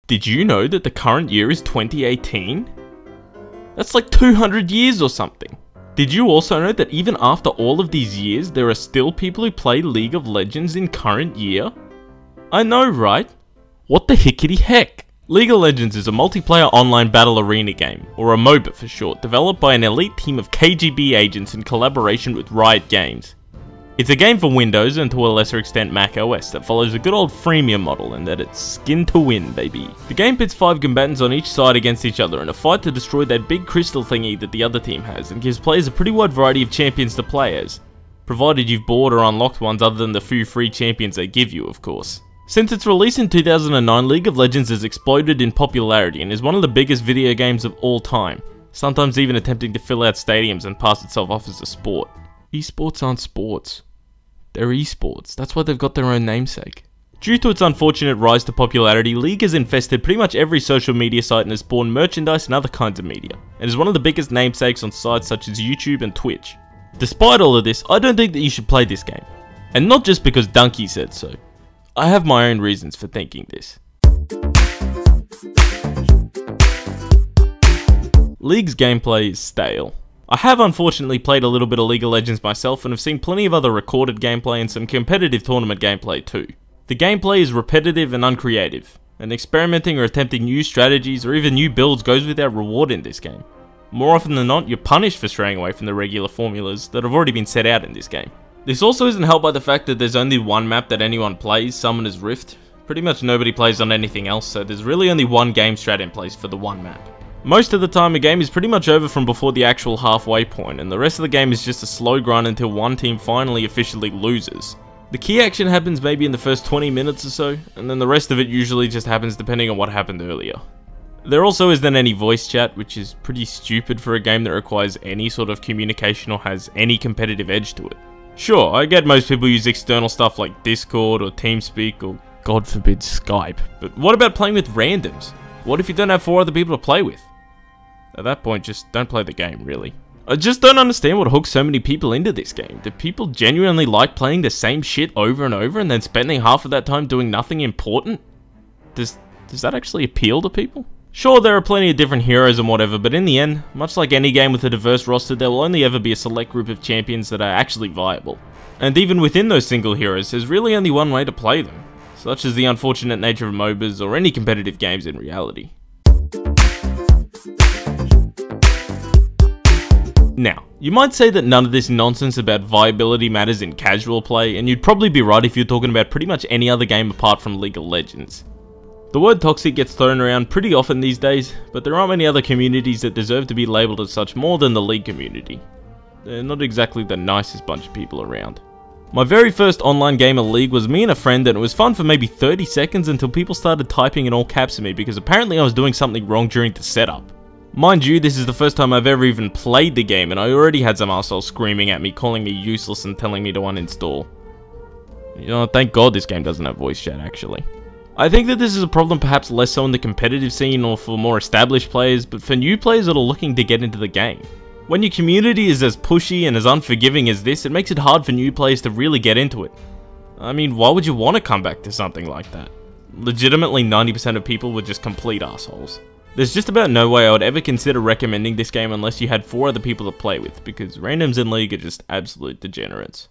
Did you know that the current year is 2018? That's like 200 years or something. Did you also know that even after all of these years, there are still people who play League of Legends in current year? I know, right? What the hickety heck? League of Legends is a multiplayer online battle arena game, or a MOBA for short, developed by an elite team of KGB agents in collaboration with Riot Games. It's a game for Windows and to a lesser extent Mac OS that follows a good old freemium model in that it's skin to win, baby. The game pits 5 combatants on each side against each other in a fight to destroy that big crystal thingy that the other team has, and gives players a pretty wide variety of champions to play as, provided you've bought or unlocked ones other than the few free champions they give you, of course. Since its release in 2009, League of Legends has exploded in popularity and is one of the biggest video games of all time, sometimes even attempting to fill out stadiums and pass itself off as a sport. Esports aren't sports. They're esports, that's why they've got their own namesake. Due to its unfortunate rise to popularity, League has infested pretty much every social media site and has spawned merchandise and other kinds of media, and is one of the biggest namesakes on sites such as YouTube and Twitch. Despite all of this, I don't think that you should play this game. And not just because Dunkey said so. I have my own reasons for thinking this. League's gameplay is stale. I have unfortunately played a little bit of League of Legends myself and have seen plenty of other recorded gameplay and some competitive tournament gameplay too. The gameplay is repetitive and uncreative, and experimenting or attempting new strategies or even new builds goes without reward in this game. More often than not, you're punished for straying away from the regular formulas that have already been set out in this game. This also isn't helped by the fact that there's only one map that anyone plays, Summoner's Rift. Pretty much nobody plays on anything else, so there's really only one game strat in place for the one map. Most of the time a game is pretty much over from before the actual halfway point, and the rest of the game is just a slow grind until one team finally officially loses. The key action happens maybe in the first 20 minutes or so, and then the rest of it usually just happens depending on what happened earlier. There also isn't any voice chat, which is pretty stupid for a game that requires any sort of communication or has any competitive edge to it. Sure, I get most people use external stuff like Discord or TeamSpeak or, God forbid, Skype, but what about playing with randoms? What if you don't have 4 other people to play with? At that point, just don't play the game, really. I just don't understand what hooks so many people into this game. Do people genuinely like playing the same shit over and over and then spending half of that time doing nothing important? Does that actually appeal to people? Sure, there are plenty of different heroes and whatever, but in the end, much like any game with a diverse roster, there will only ever be a select group of champions that are actually viable. And even within those single heroes, there's really only one way to play them, such as the unfortunate nature of MOBAs or any competitive games in reality. Now, you might say that none of this nonsense about viability matters in casual play, and you'd probably be right if you're talking about pretty much any other game apart from League of Legends. The word toxic gets thrown around pretty often these days, but there aren't many other communities that deserve to be labelled as such more than the League community. They're not exactly the nicest bunch of people around. My very first online game of League was me and a friend, and it was fun for maybe 30 seconds until people started typing in all caps at me because apparently I was doing something wrong during the setup. Mind you, this is the first time I've ever even played the game, and I already had some arsehole screaming at me, calling me useless and telling me to uninstall. You know, thank God this game doesn't have voice chat, actually. I think that this is a problem perhaps less so in the competitive scene or for more established players, but for new players that are looking to get into the game. When your community is as pushy and as unforgiving as this, it makes it hard for new players to really get into it. I mean, why would you want to come back to something like that? Legitimately 90% of people were just complete assholes. There's just about no way I would ever consider recommending this game unless you had 4 other people to play with, because randoms in League are just absolute degenerates.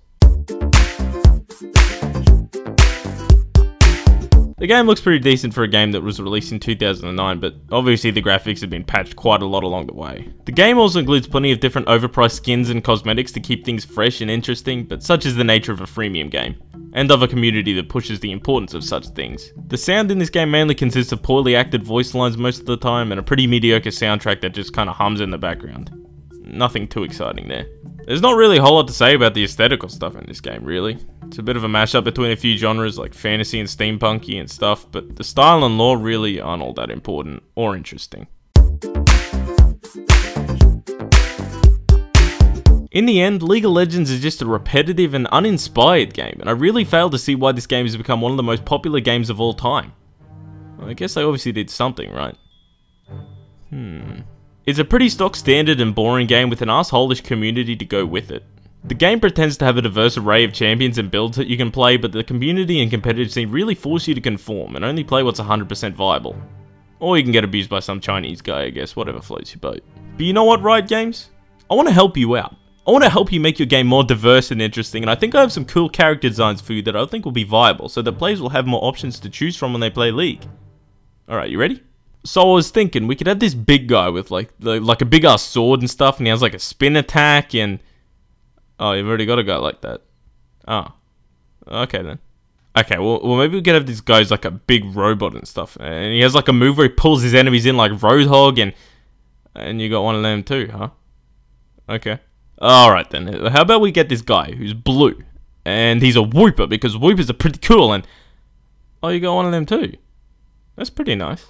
The game looks pretty decent for a game that was released in 2009, but obviously the graphics have been patched quite a lot along the way. The game also includes plenty of different overpriced skins and cosmetics to keep things fresh and interesting, but such is the nature of a freemium game, and of a community that pushes the importance of such things. The sound in this game mainly consists of poorly acted voice lines most of the time, and a pretty mediocre soundtrack that just kinda hums in the background. Nothing too exciting there. There's not really a whole lot to say about the aesthetical stuff in this game, really. It's a bit of a mashup between a few genres like fantasy and steampunky and stuff, but the style and lore really aren't all that important or interesting. In the end, League of Legends is just a repetitive and uninspired game, and I really fail to see why this game has become one of the most popular games of all time. Well, I guess they obviously did something, right? It's a pretty stock standard and boring game with an arse-holish community to go with it. The game pretends to have a diverse array of champions and builds that you can play, but the community and competitive scene really force you to conform and only play what's 100% viable. Or you can get abused by some Chinese guy, I guess, whatever floats your boat. But you know what, Riot Games? I want to help you out. I want to help you make your game more diverse and interesting, and I think I have some cool character designs for you that I think will be viable, so that players will have more options to choose from when they play League. Alright, you ready? So I was thinking, we could have this big guy with like a big ass sword and stuff, and he has like a spin attack, and... Oh, you've already got a guy like that. Oh. Okay then. Okay, well maybe we could have this guy who's like a big robot and stuff, and he has like a move where he pulls his enemies in like Roadhog, and you got one of them too, huh? Okay. Alright then, how about we get this guy who's blue, and he's a Wooper, because Woopers are pretty cool, and... Oh, you got one of them too? That's pretty nice.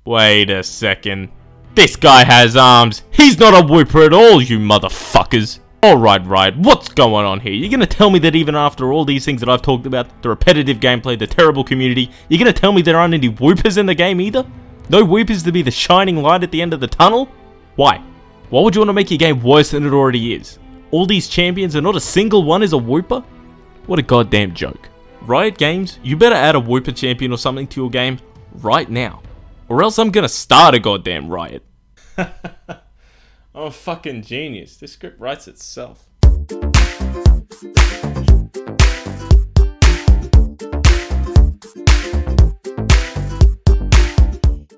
Wait a second. This guy has arms. He's not a Wooper at all, you motherfuckers. Alright, Riot, what's going on here? You're gonna tell me that even after all these things that I've talked about, the repetitive gameplay, the terrible community, you're gonna tell me there aren't any Woopers in the game either? No Woopers to be the shining light at the end of the tunnel? Why? Why would you want to make your game worse than it already is? All these champions and not a single one is a Wooper? What a goddamn joke. Riot Games, you better add a Wooper champion or something to your game right now. Or else I'm gonna start a goddamn riot. I'm a fucking genius. This script writes itself.